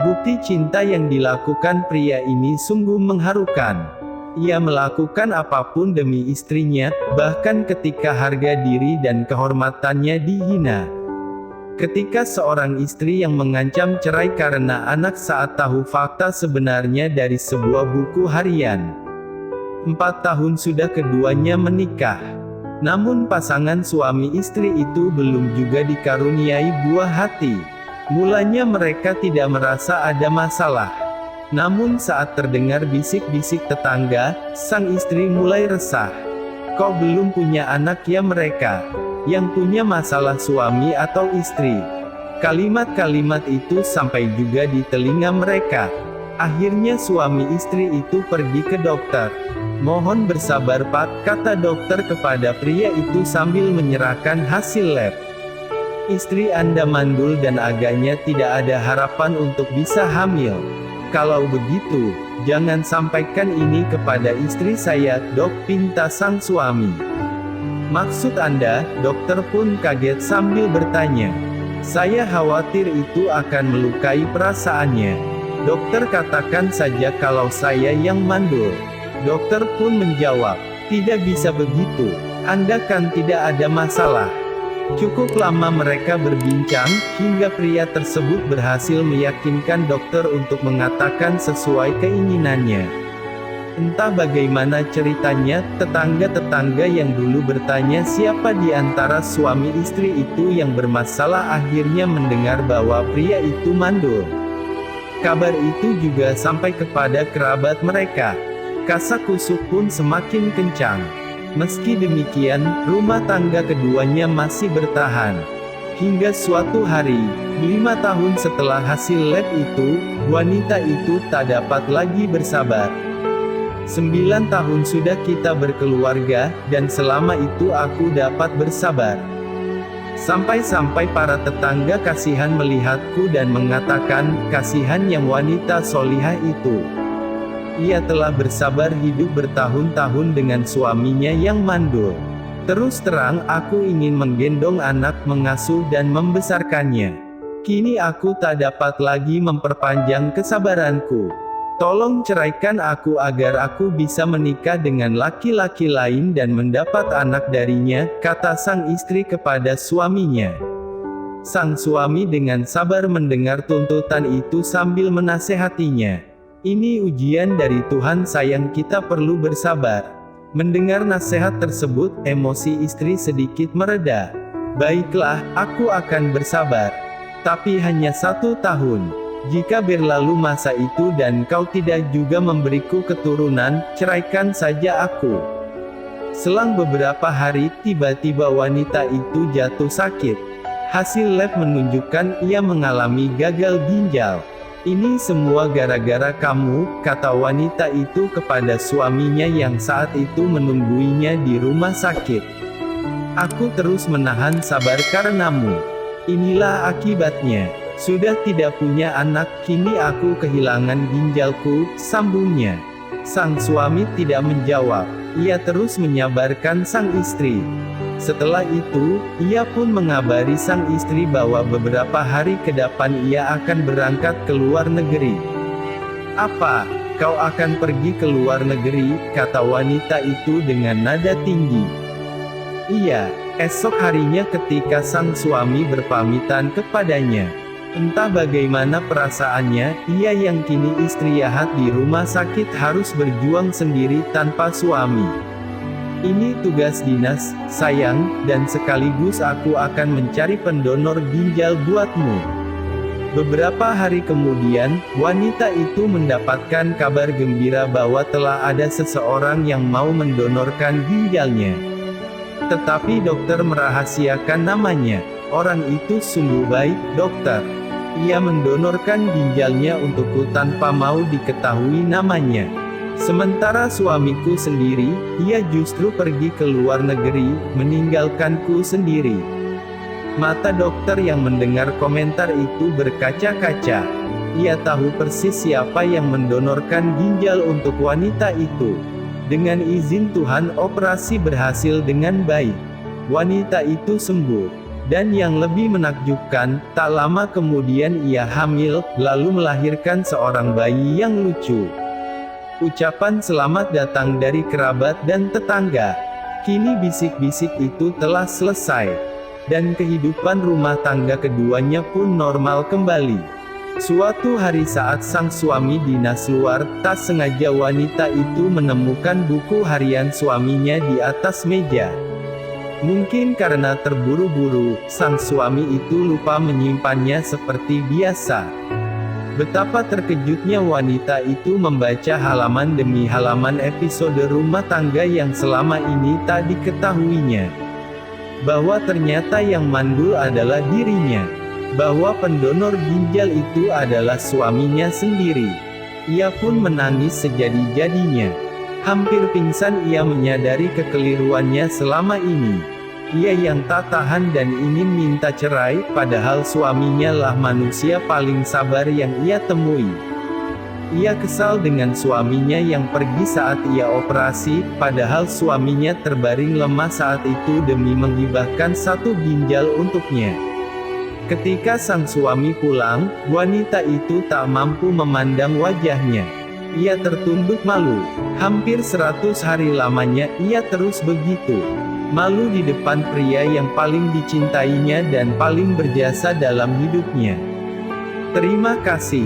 Bukti cinta yang dilakukan pria ini sungguh mengharukan. Ia melakukan apapun demi istrinya, bahkan ketika harga diri dan kehormatannya dihina. Ketika seorang istri yang mengancam cerai karena anak saat tahu fakta sebenarnya dari sebuah buku harian. 4 tahun sudah keduanya menikah. Namun pasangan suami istri itu belum juga dikaruniai buah hati. Mulanya mereka tidak merasa ada masalah. Namun saat terdengar bisik-bisik tetangga, sang istri mulai resah. Kok belum punya anak ya mereka? Yang punya masalah suami atau istri? Kalimat-kalimat itu sampai juga di telinga mereka. Akhirnya suami istri itu pergi ke dokter. "Mohon bersabar Pak," kata dokter kepada pria itu sambil menyerahkan hasil lab. "Istri Anda mandul dan agaknya tidak ada harapan untuk bisa hamil. Kalau begitu, jangan sampaikan ini kepada istri saya, Dok," pinta sang suami. "Maksud Anda?" Dokter pun kaget sambil bertanya. "Saya khawatir itu akan melukai perasaannya." "Dokter katakan saja kalau saya yang mandul." Dokter pun menjawab, "Tidak bisa begitu. Anda kan tidak ada masalah." Cukup lama mereka berbincang, hingga pria tersebut berhasil meyakinkan dokter untuk mengatakan sesuai keinginannya. Entah bagaimana ceritanya, tetangga-tetangga yang dulu bertanya siapa di antara suami istri itu yang bermasalah akhirnya mendengar bahwa pria itu mandul. Kabar itu juga sampai kepada kerabat mereka. Kasakusuk pun semakin kencang. Meski demikian, rumah tangga keduanya masih bertahan. Hingga suatu hari, 5 tahun setelah hasil lab itu, wanita itu tak dapat lagi bersabar. "9 tahun sudah kita berkeluarga, dan selama itu aku dapat bersabar. Sampai-sampai para tetangga kasihan melihatku dan mengatakan, kasihan yang wanita solihah itu. Ia telah bersabar hidup bertahun-tahun dengan suaminya yang mandul. Terus terang aku ingin menggendong anak, mengasuh dan membesarkannya. Kini aku tak dapat lagi memperpanjang kesabaranku. Tolong ceraikan aku agar aku bisa menikah dengan laki-laki lain dan mendapat anak darinya," kata sang istri kepada suaminya. Sang suami dengan sabar mendengar tuntutan itu sambil menasehatinya. "Ini ujian dari Tuhan sayang, kita perlu bersabar." Mendengar nasihat tersebut, emosi istri sedikit mereda. "Baiklah, aku akan bersabar. Tapi hanya 1 tahun. Jika berlalu masa itu dan kau tidak juga memberiku keturunan, ceraikan saja aku." Selang beberapa hari, tiba-tiba wanita itu jatuh sakit. Hasil lab menunjukkan ia mengalami gagal ginjal. "Ini semua gara-gara kamu," kata wanita itu kepada suaminya yang saat itu menungguinya di rumah sakit. "Aku terus menahan sabar karenamu. Inilah akibatnya. Sudah tidak punya anak, kini aku kehilangan ginjalku," sambungnya. Sang suami tidak menjawab. Ia terus menyabarkan sang istri. Setelah itu, ia pun mengabari sang istri bahwa beberapa hari ke depan ia akan berangkat ke luar negeri. "Apa? Kau akan pergi ke luar negeri?" kata wanita itu dengan nada tinggi. "Iya." Esok harinya ketika sang suami berpamitan kepadanya. Entah bagaimana perasaannya, ia yang kini istirahat di rumah sakit harus berjuang sendiri tanpa suami. "Ini tugas dinas, sayang, dan sekaligus aku akan mencari pendonor ginjal buatmu." Beberapa hari kemudian, wanita itu mendapatkan kabar gembira bahwa telah ada seseorang yang mau mendonorkan ginjalnya. Tetapi dokter merahasiakan namanya. "Orang itu sungguh baik, dokter. Ia mendonorkan ginjalnya untukku tanpa mau diketahui namanya. Sementara suamiku sendiri, ia justru pergi ke luar negeri, meninggalkanku sendiri." Mata dokter yang mendengar komentar itu berkaca-kaca. Ia tahu persis siapa yang mendonorkan ginjal untuk wanita itu. Dengan izin Tuhan, operasi berhasil dengan baik. Wanita itu sembuh. Dan yang lebih menakjubkan, tak lama kemudian ia hamil, lalu melahirkan seorang bayi yang lucu. Ucapan selamat datang dari kerabat dan tetangga. Kini bisik-bisik itu telah selesai. Dan kehidupan rumah tangga keduanya pun normal kembali. Suatu hari saat sang suami dinas luar, tak sengaja wanita itu menemukan buku harian suaminya di atas meja. Mungkin karena terburu-buru, sang suami itu lupa menyimpannya seperti biasa. Betapa terkejutnya wanita itu membaca halaman demi halaman episode rumah tangga yang selama ini tak diketahuinya. Bahwa ternyata yang mandul adalah dirinya. Bahwa pendonor ginjal itu adalah suaminya sendiri. Ia pun menangis sejadi-jadinya. Hampir pingsan ia menyadari kekeliruannya selama ini. Ia yang tak tahan dan ingin minta cerai, padahal suaminya lah manusia paling sabar yang ia temui. Ia kesal dengan suaminya yang pergi saat ia operasi, padahal suaminya terbaring lemah saat itu demi menghibahkan satu ginjal untuknya. Ketika sang suami pulang, wanita itu tak mampu memandang wajahnya. Ia tertunduk malu. Hampir 100 hari lamanya ia terus begitu. Malu di depan pria yang paling dicintainya dan paling berjasa dalam hidupnya. Terima kasih.